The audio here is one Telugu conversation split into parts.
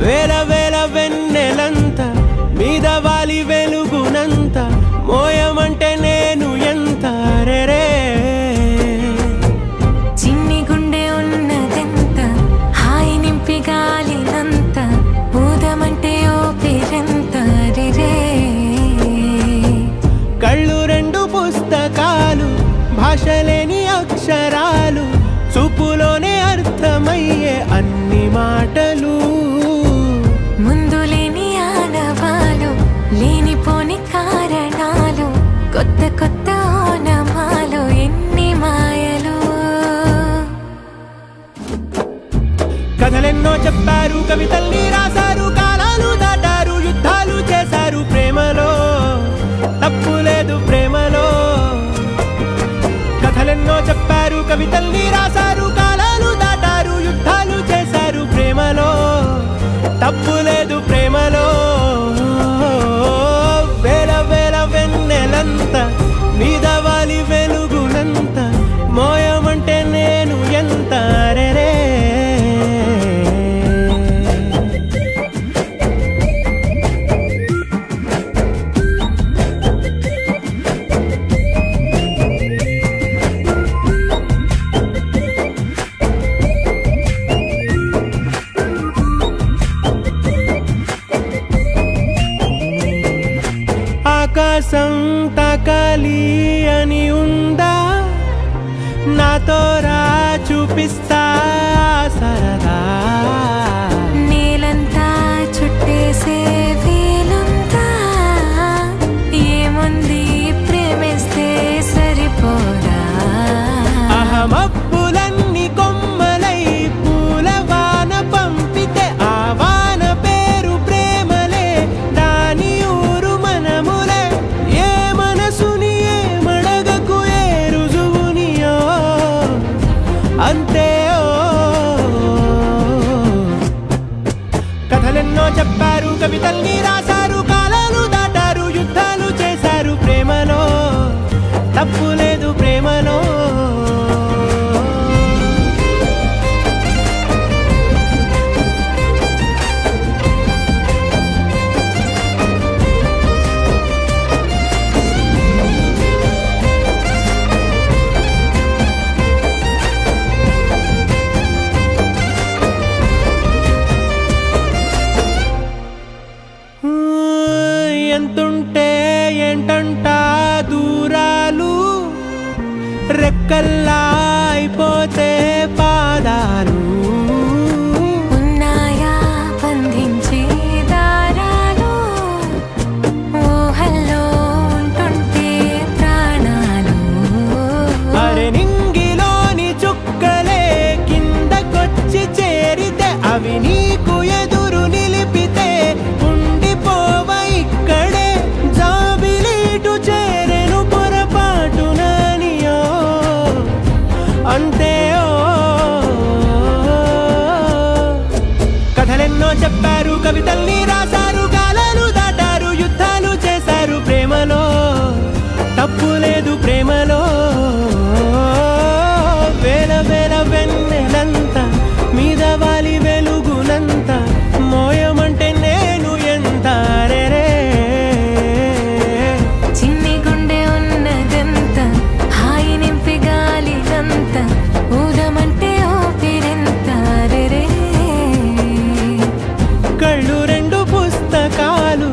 వేల వేల వెన్నెలంత మీద వాలి వెలుగునంత మోయమంటే నేను ఎంత రే చిన్ని గుండె ఉన్నదెంత హాయి నింపి గాలినంత ఊదమంటే ఓపిరెంత రే కళ్ళు రెండు పుస్తకాలు భాషలేని అక్షరాలు చూపులోనే అర్థమయ్యే అన్ని మాటలు ముందులేని ఆనవాలు లేనిపోని కారణాలు కొత్త కొత్త ఓనమాలు ఎన్ని మాయలు కథలెన్నో చెప్పారు కవితల్ని రాశారు కాలాలు దాటారు యుద్ధాలు చేశారు ప్రేమలో తప్పు లేదు ప్రేమలో కథలెన్నో చెప్పారు కవితల్ని రాశారు కాలాలు దాటారు యుద్ధాలు చేశారు ప్రేమలో తప్పు లేదు ప్రేమలో వేల వేల వెన్నెలంత మీద వాలి వెలుగునంత మోయమంటే నేను ఎంత రే ఆకాశం తాకాలి అని ఉందా నాతో రా చూపిస్తా సరదా నేలంతా చుట్టేసే వీలుందా ఏముంది ప్రేమిస్తే సరిపోదా అహమప్పులన్నీ కొమ్మలై పూల వాన పంపితే ఆ వాన పేరు ప్రేమలే దాని ఊరు మనములే ఏ మనసుని ఏ మడగకు ఏ రుజువునియో అంతే కథలెన్నో చెప్పారు కవితల్ని రాశారు కాలాలు దాటారు యుద్ధాలు చేశారు ప్రేమలో తప్పు లేదు ప్రేమలో ఎంతుంటే ఏంటంట దూరాలు రెక్కల్లా అయిపోతే పాదాలు ఉన్నాయా బంధించే దారాలు ఊహల్లో ఉంటుంటే ప్రాణాలు అరే నింగిలోని చుక్కలే కిందకొచ్చి చేరితే అవి నీకు ఎదురు నిలిపితే ఉండిపోవ ఇక్కడే జాబిలీటు చేరెను పొరపాటుననియో అంతే కథలెన్నో చెప్పారు కవితల్ని రాశారు కాలాలు దాటారు యుద్ధాలు చేశారు ప్రేమలో తప్పు లేదు ప్రేమలో వేల వేల వెన్నెలంత మీద వాలి వెలుగునంత మోయమంటే నేను ఎంత రే చిన్ని గుండె ఉన్నదెంత హాయి నింపి గాలినంత ఊదమంటే ఓపిరెంత రే కళ్ళు రెండు పుస్తకాలు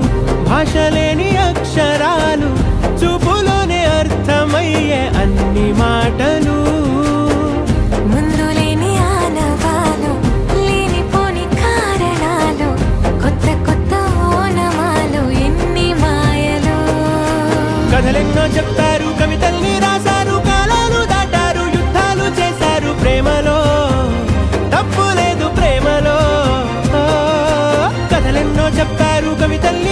భాషలేని అక్షరాలు చూపులోనే అర్థమయ్యే అన్ని మాటలు ముందులేని ఆనవాలు లేనిపోని కారణాలు కొత్త కొత్త ఓనమాలు ఎన్ని మాయలు కథలెన్నో చెప్పారు కవితల్ని రాశారు కాలాలు దాటారు యుద్ధాలు చేశారు ప్రేమలో తప్పు లేదు ప్రేమలో కథలెన్నో చెప్పారు కవితల్ని